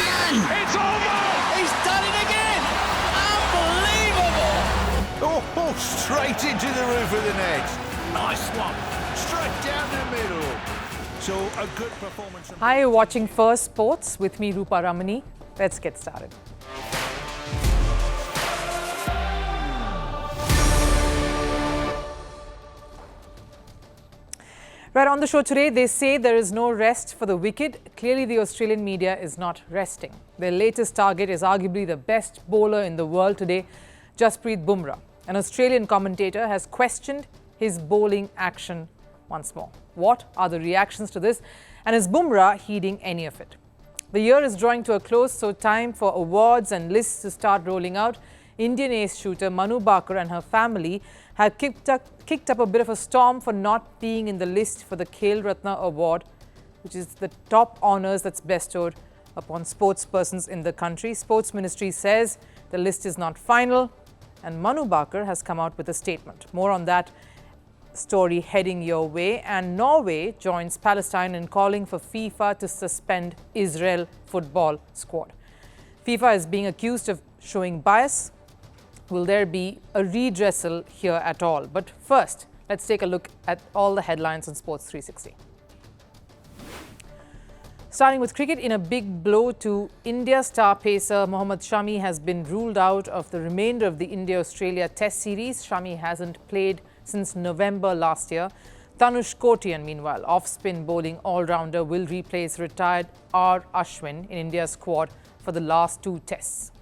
It's over! He's done it again! Unbelievable! Oh, straight into the roof of the net. Nice one. Straight down the middle. So a good performance. Hi, you're watching Firstpost with me, Rupha Ramani. Let's get started. Right, on the show today, they say there is no rest for the wicked. Clearly, the Australian media is not resting. Their latest target is arguably the best bowler in the world today, Jasprit Bumrah. An Australian commentator has questioned his bowling action once more. What are the reactions to this? And is Bumrah heeding any of it? The year is drawing to a close, so time for awards and lists to start rolling out. Indian ace shooter Manu Bhaker and her family have kicked up a bit of a storm for not being in the list for the Khel Ratna award, which is the top honours that's bestowed upon sportspersons in the country. Sports Ministry says the list is not final, and Manu Bhaker has come out with a statement. More on that story heading your way. And Norway joins Palestine in calling for FIFA to suspend Israel football squad. FIFA is being accused of showing bias. Will there be a redressal here at all? But first, let's take a look at all the headlines on Sports 360. Starting with cricket, in a big blow to India, star pacer Mohammad Shami has been ruled out of the remainder of the India-Australia Test series. Shami hasn't played since November last year. Tanush Kotian, meanwhile, off-spin bowling all-rounder, will replace retired R. Ashwin in India's squad for the last two tests.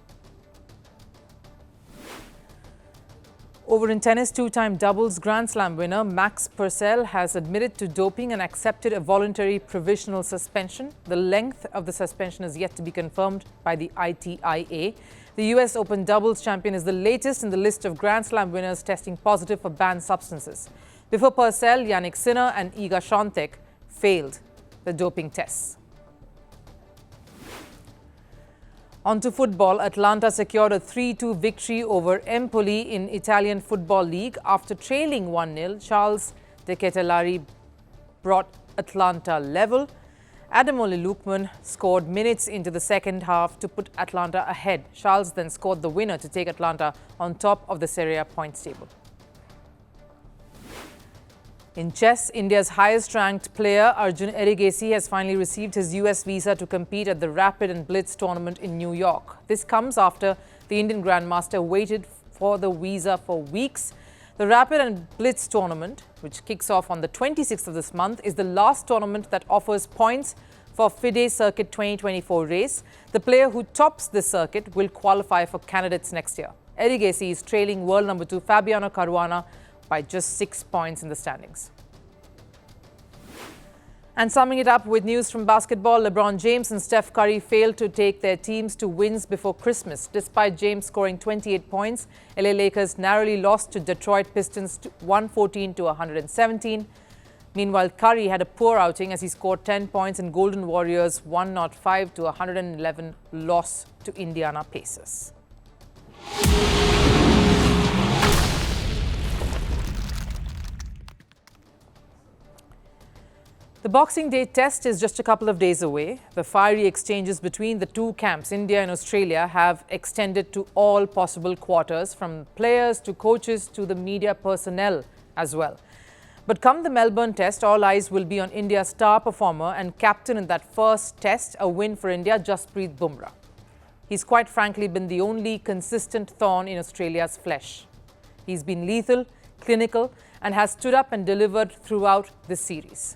Over in tennis, two-time doubles Grand Slam winner Max Purcell has admitted to doping and accepted a voluntary provisional suspension. The length of the suspension is yet to be confirmed by the ITIA. The US Open doubles champion is the latest in the list of Grand Slam winners testing positive for banned substances. Before Purcell, Yannick Sinner and Iga Swiatek failed the doping tests. On to football, Atalanta secured a 3-2 victory over Empoli in Italian Football League. After trailing 1-0, Charles De Ketelaere brought Atalanta level. Ademola Lookman scored minutes into the second half to put Atalanta ahead. Charles then scored the winner to take Atalanta on top of the Serie A points table. In chess, India's highest-ranked player, Arjun Erigesi, has finally received his US visa to compete at the Rapid and Blitz tournament in New York. This comes after the Indian Grandmaster waited for the visa for weeks. The Rapid and Blitz tournament, which kicks off on the 26th of this month, is the last tournament that offers points for FIDE Circuit 2024 race. The player who tops this circuit will qualify for candidates next year. Erigesi is trailing world number 2 Fabiano Caruana by just 6 points in the standings. And summing it up with news from basketball, LeBron James and Steph Curry failed to take their teams to wins before Christmas. Despite James scoring 28 points, LA Lakers narrowly lost to Detroit Pistons 114 to 117. Meanwhile, Curry had a poor outing as he scored 10 points in Golden Warriors' 105 to 111 loss to Indiana Pacers. The Boxing Day test is just a couple of days away. The fiery exchanges between the two camps, India and Australia, have extended to all possible quarters, from players to coaches to the media personnel as well. But come the Melbourne test, all eyes will be on India's star performer and captain in that first test, a win for India, Jasprit Bumrah. He's quite frankly been the only consistent thorn in Australia's flesh. He's been lethal, clinical, and has stood up and delivered throughout this series.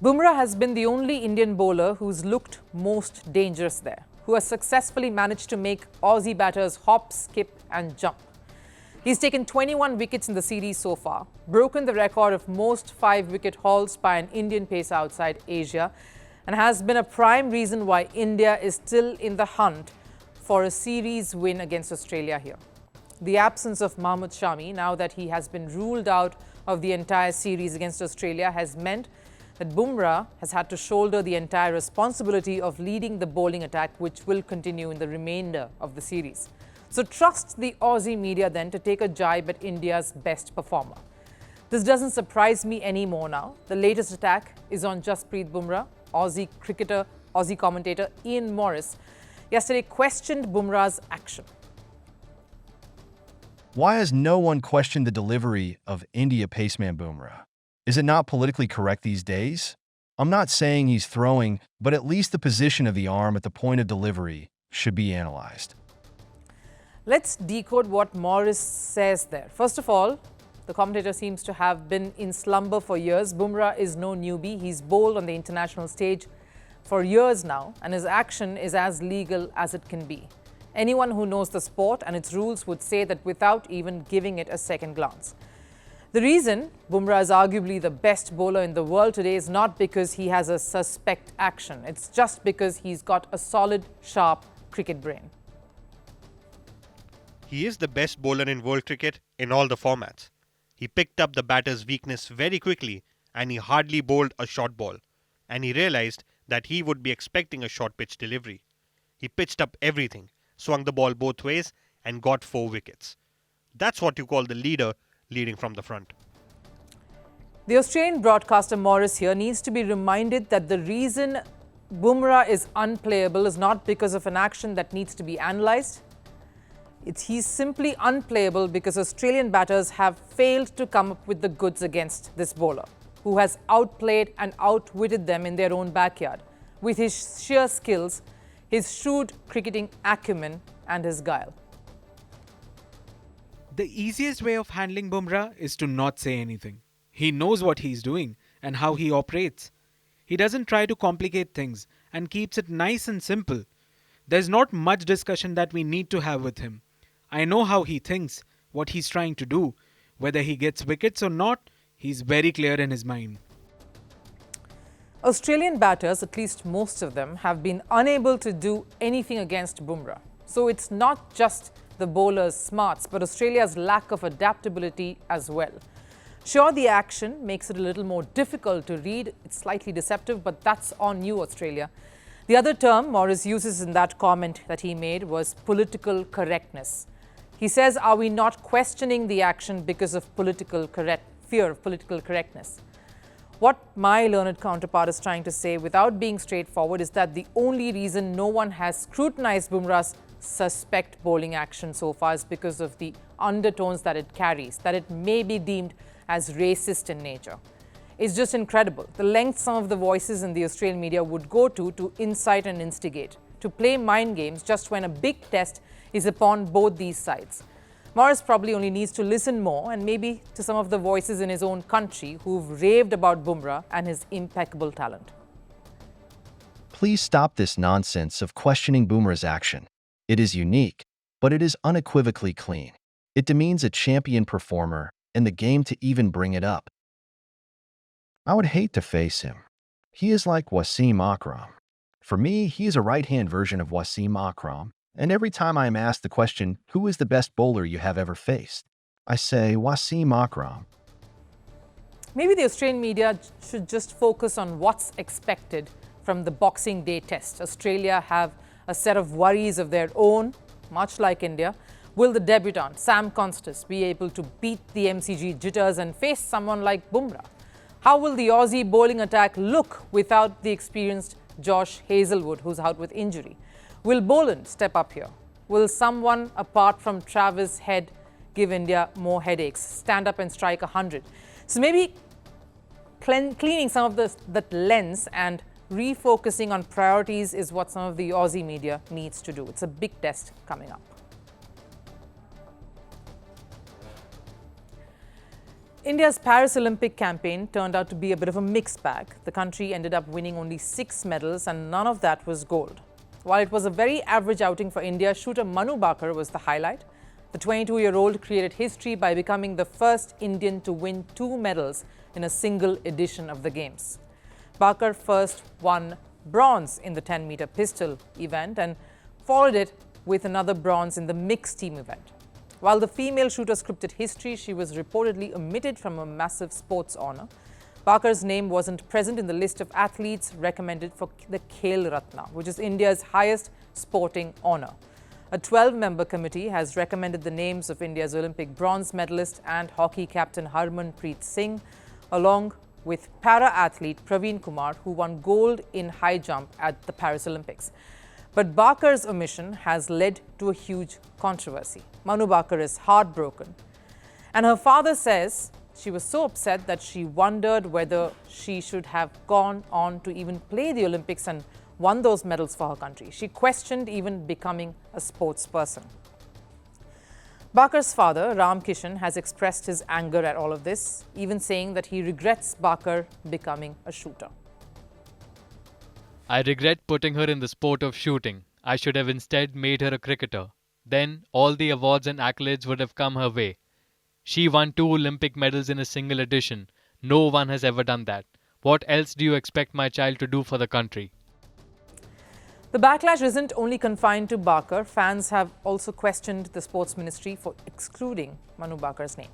Bumrah has been the only Indian bowler who's looked most dangerous there, who has successfully managed to make Aussie batters hop, skip and jump. He's taken 21 wickets in the series so far, broken the record of most 5-wicket hauls by an Indian pacer outside Asia, and has been a prime reason why India is still in the hunt for a series win against Australia here. The absence of Mohammad Shami, now that he has been ruled out of the entire series against Australia, has meant that Bumrah has had to shoulder the entire responsibility of leading the bowling attack, which will continue in the remainder of the series. So trust the Aussie media then to take a jibe at India's best performer. This doesn't surprise me anymore now. The latest attack is on Jasprit Bumrah. Aussie commentator Ian Maurice yesterday questioned Bumrah's action. Why has no one questioned the delivery of India paceman Bumrah? Is it not politically correct these days? I'm not saying he's throwing, but at least the position of the arm at the point of delivery should be analyzed. Let's decode what Maurice says there. First of all, the commentator seems to have been in slumber for years. Bumrah is no newbie. He's bowled on the international stage for years now, and his action is as legal as it can be. Anyone who knows the sport and its rules would say that without even giving it a second glance. The reason Bumrah is arguably the best bowler in the world today is not because he has a suspect action. It's just because he's got a solid, sharp cricket brain. He is the best bowler in world cricket in all the formats. He picked up the batter's weakness very quickly and he hardly bowled a short ball. And he realized that he would be expecting a short pitch delivery. He pitched up everything, swung the ball both ways and got 4 wickets. That's what you call the leader leading from the front. The Australian broadcaster Maurice here needs to be reminded that the reason Bumrah is unplayable is not because of an action that needs to be analysed. He's simply unplayable because Australian batters have failed to come up with the goods against this bowler, who has outplayed and outwitted them in their own backyard with his sheer skills, his shrewd cricketing acumen and his guile. The easiest way of handling Bumrah is to not say anything. He knows what he's doing and how he operates. He doesn't try to complicate things and keeps it nice and simple. There's not much discussion that we need to have with him. I know how he thinks, what he's trying to do. Whether he gets wickets or not, he's very clear in his mind. Australian batters, at least most of them, have been unable to do anything against Bumrah. So it's not just the bowler's smarts, but Australia's lack of adaptability as well. Sure, the action makes it a little more difficult to read. It's slightly deceptive, but that's on you, Australia. The other term Maurice uses in that comment that he made was political correctness. He says, are we not questioning the action because of fear of political correctness? What my learned counterpart is trying to say, without being straightforward, is that the only reason no one has scrutinized Bumrah's suspect bowling action so far is because of the undertones that it carries, that it may be deemed as racist in nature. It's just incredible the length some of the voices in the Australian media would go to incite and instigate, to play mind games just when a big test is upon both these sides. Maurice probably only needs to listen more and maybe to some of the voices in his own country who've raved about Bumrah and his impeccable talent. Please stop this nonsense of questioning Bumrah's action. It is unique, but it is unequivocally clean. It demeans a champion performer and the game to even bring it up. I would hate to face him. He is like Wasim Akram. For me, he is a right-hand version of Wasim Akram, and every time I am asked the question, who is the best bowler you have ever faced? I say Wasim Akram. Maybe the Australian media should just focus on what's expected from the Boxing Day test. Australia have a set of worries of their own, much like India. Will the debutant, Sam Constas, be able to beat the MCG jitters and face someone like Bumrah? How will the Aussie bowling attack look without the experienced Josh Hazlewood, who's out with injury? Will Boland step up here? Will someone apart from Travis Head give India more headaches, stand up and strike 100? So maybe cleaning some of that lens and refocusing on priorities is what some of the Aussie media needs to do. It's a big test coming up. India's Paris Olympic campaign turned out to be a bit of a mixed bag. The country ended up winning only 6 medals and none of that was gold. While it was a very average outing for India, shooter Manu Bhaker was the highlight. The 22-year-old created history by becoming the first Indian to win 2 medals in a single edition of the Games. Bhaker first won bronze in the 10-meter pistol event and followed it with another bronze in the mixed team event. While the female shooter scripted history, she was reportedly omitted from a massive sports honour. Bhaker's name wasn't present in the list of athletes recommended for the Khel Ratna, which is India's highest sporting honour. A 12-member committee has recommended the names of India's Olympic bronze medalist and hockey captain Harmanpreet Singh, along with para-athlete Praveen Kumar, who won gold in high jump at the Paris Olympics. But Bhaker's omission has led to a huge controversy. Manu Bhaker is heartbroken. And her father says she was so upset that she wondered whether she should have gone on to even play the Olympics and won those medals for her country. She questioned even becoming a sports person. Bhaker's father, Ram Kishan, has expressed his anger at all of this, even saying that he regrets Bhaker becoming a shooter. I regret putting her in the sport of shooting. I should have instead made her a cricketer. Then all the awards and accolades would have come her way. She won 2 Olympic medals in a single edition. No one has ever done that. What else do you expect my child to do for the country? The backlash isn't only confined to Bhaker. Fans have also questioned the sports ministry for excluding Manu Bhaker's name.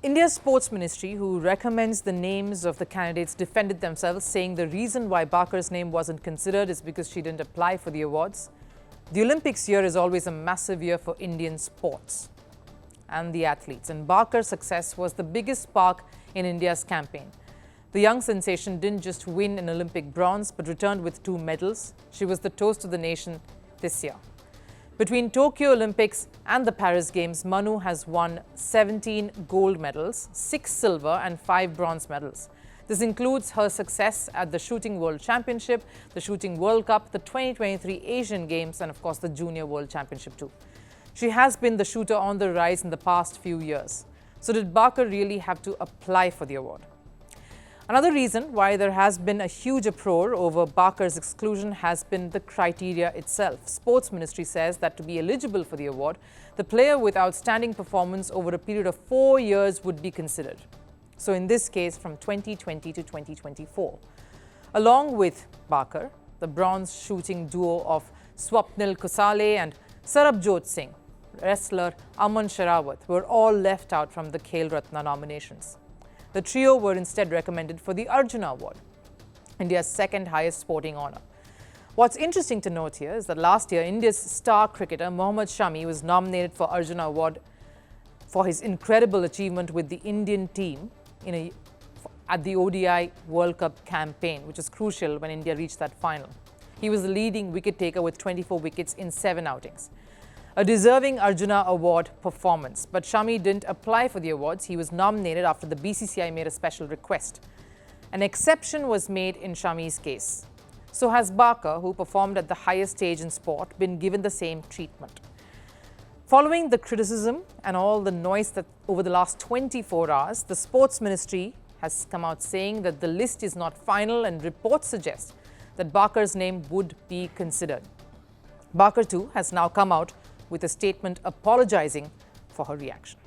India's sports ministry, who recommends the names of the candidates, defended themselves, saying the reason why Bhaker's name wasn't considered is because she didn't apply for the awards. The Olympics year is always a massive year for Indian sports and the athletes, and Bhaker's success was the biggest spark in India's campaign. The young sensation didn't just win an Olympic bronze but returned with 2 medals. She was the toast of the nation this year. Between Tokyo Olympics and the Paris Games, Manu has won 17 gold medals, 6 silver and 5 bronze medals. This includes her success at the Shooting World Championship, the Shooting World Cup, the 2023 Asian Games and of course the Junior World Championship too. She has been the shooter on the rise in the past few years. So did Bhaker really have to apply for the award? Another reason why there has been a huge uproar over Bhaker's exclusion has been the criteria itself. Sports Ministry says that to be eligible for the award, the player with outstanding performance over a period of 4 years would be considered. So in this case, from 2020 to 2024. Along with Bhaker, the bronze shooting duo of Swapnil Kusale and Sarabjot Singh, wrestler Aman Sherawat, were all left out from the Khel Ratna nominations. The trio were instead recommended for the Arjuna Award, India's second highest sporting honour. What's interesting to note here is that last year, India's star cricketer Mohammad Shami was nominated for Arjuna Award for his incredible achievement with the Indian team at the ODI World Cup campaign, which was crucial when India reached that final. He was the leading wicket taker with 24 wickets in 7 outings. A deserving Arjuna Award performance. But Shami didn't apply for the awards. He was nominated after the BCCI made a special request. An exception was made in Shami's case. So has Bhaker, who performed at the highest stage in sport, been given the same treatment. Following the criticism and all the noise that over the last 24 hours, the Sports Ministry has come out saying that the list is not final and reports suggest that Bhaker's name would be considered. Bhaker too has now come out with a statement apologizing for her reaction.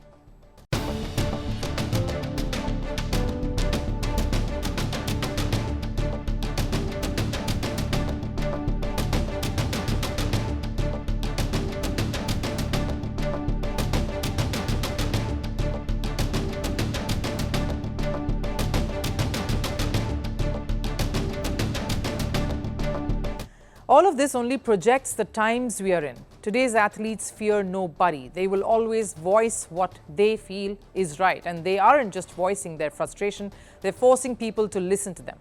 All of this only projects the times we are in. Today's athletes fear nobody. They will always voice what they feel is right. And they aren't just voicing their frustration, they're forcing people to listen to them.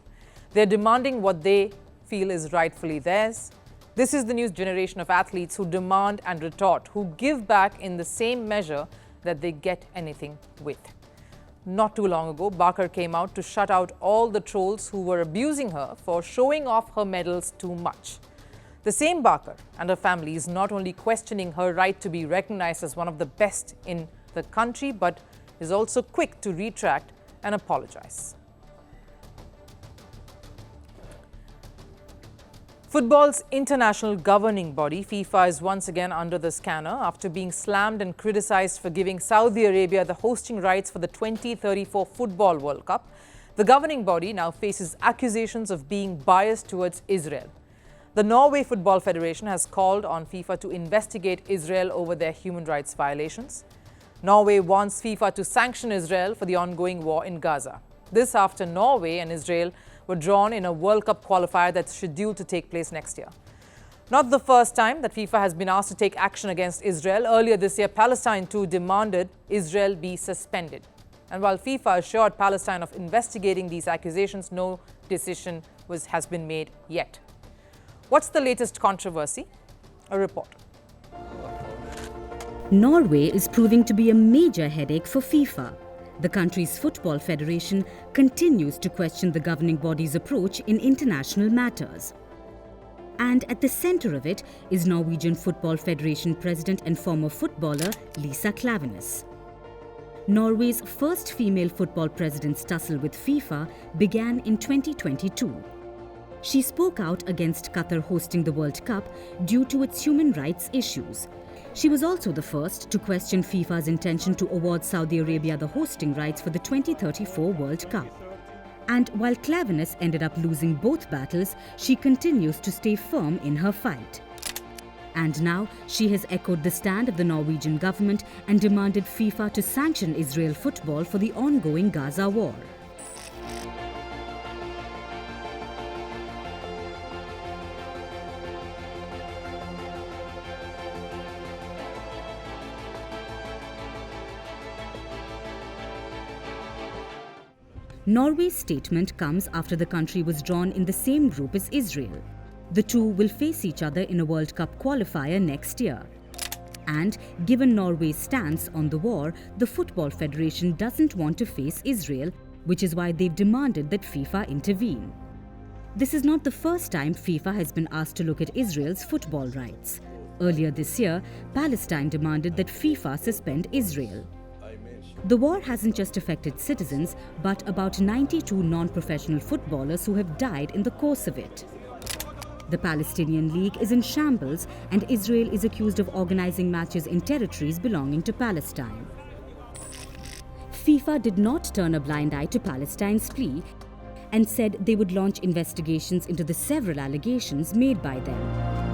They're demanding what they feel is rightfully theirs. This is the new generation of athletes who demand and retort, who give back in the same measure that they get anything with. Not too long ago, Bhaker came out to shut out all the trolls who were abusing her for showing off her medals too much. The same Bhaker and her family is not only questioning her right to be recognized as one of the best in the country, but is also quick to retract and apologize. Football's international governing body, FIFA, is once again under the scanner after being slammed and criticized for giving Saudi Arabia the hosting rights for the 2034 Football World Cup. The governing body now faces accusations of being biased towards Israel. The Norway Football Federation has called on FIFA to investigate Israel over their human rights violations. Norway wants FIFA to sanction Israel for the ongoing war in Gaza. This after Norway and Israel were drawn in a World Cup qualifier that's scheduled to take place next year. Not the first time that FIFA has been asked to take action against Israel. Earlier this year, Palestine too demanded Israel be suspended. And while FIFA assured Palestine of investigating these accusations, no decision has been made yet. What's the latest controversy? A report. Norway is proving to be a major headache for FIFA. The country's football federation continues to question the governing body's approach in international matters. And at the center of it is Norwegian Football Federation president and former footballer Lisa Klaveness. Norway's first female football president's tussle with FIFA began in 2022. She spoke out against Qatar hosting the World Cup due to its human rights issues. She was also the first to question FIFA's intention to award Saudi Arabia the hosting rights for the 2034 World Cup. And while Klaveness ended up losing both battles, she continues to stay firm in her fight. And now she has echoed the stand of the Norwegian government and demanded FIFA to sanction Israel football for the ongoing Gaza war. Norway's statement comes after the country was drawn in the same group as Israel. The two will face each other in a World Cup qualifier next year. And given Norway's stance on the war, the Football Federation doesn't want to face Israel, which is why they've demanded that FIFA intervene. This is not the first time FIFA has been asked to look at Israel's football rights. Earlier this year, Palestine demanded that FIFA suspend Israel. The war hasn't just affected citizens, but about 92 non-professional footballers who have died in the course of it. The Palestinian League is in shambles, and Israel is accused of organizing matches in territories belonging to Palestine. FIFA did not turn a blind eye to Palestine's plea and said they would launch investigations into the several allegations made by them.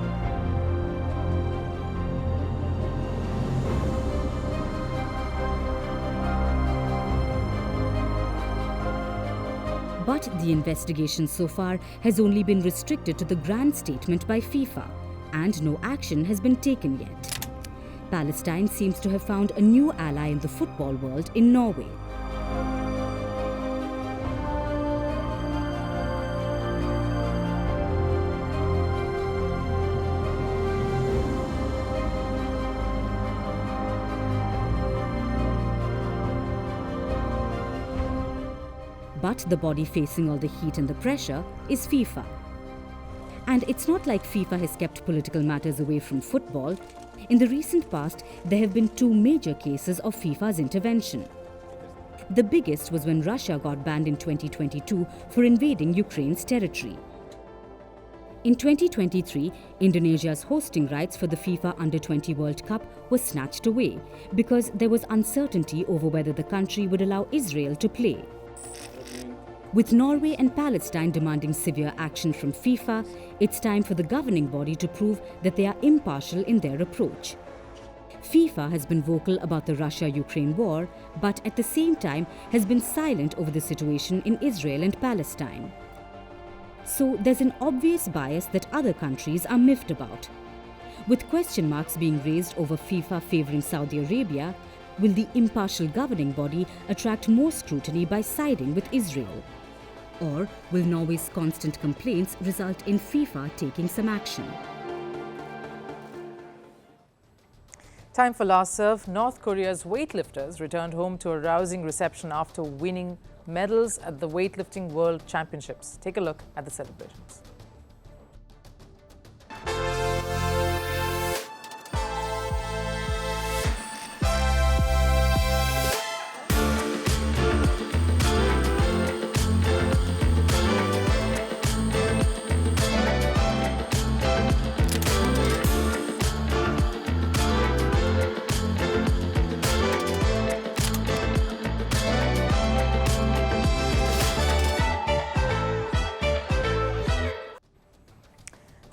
But the investigation so far has only been restricted to the grand statement by FIFA, and no action has been taken yet. Palestine seems to have found a new ally in the football world in Norway. But the body facing all the heat and the pressure is FIFA. And it's not like FIFA has kept political matters away from football. In the recent past, there have been two major cases of FIFA's intervention. The biggest was when Russia got banned in 2022 for invading Ukraine's territory. In 2023, Indonesia's hosting rights for the FIFA Under-20 World Cup were snatched away because there was uncertainty over whether the country would allow Israel to play. With Norway and Palestine demanding severe action from FIFA, it's time for the governing body to prove that they are impartial in their approach. FIFA has been vocal about the Russia-Ukraine war, but at the same time has been silent over the situation in Israel and Palestine. So there's an obvious bias that other countries are miffed about. With question marks being raised over FIFA favouring Saudi Arabia, will the impartial governing body attract more scrutiny by siding with Israel? Or will Norway's constant complaints result in FIFA taking some action? Time for last serve. North Korea's weightlifters returned home to a rousing reception after winning medals at the Weightlifting World Championships. Take a look at the celebrations.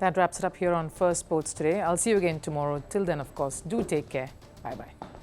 That wraps it up here on Firstpost today. I'll see you again tomorrow. Till then, of course, do take care. Bye-bye.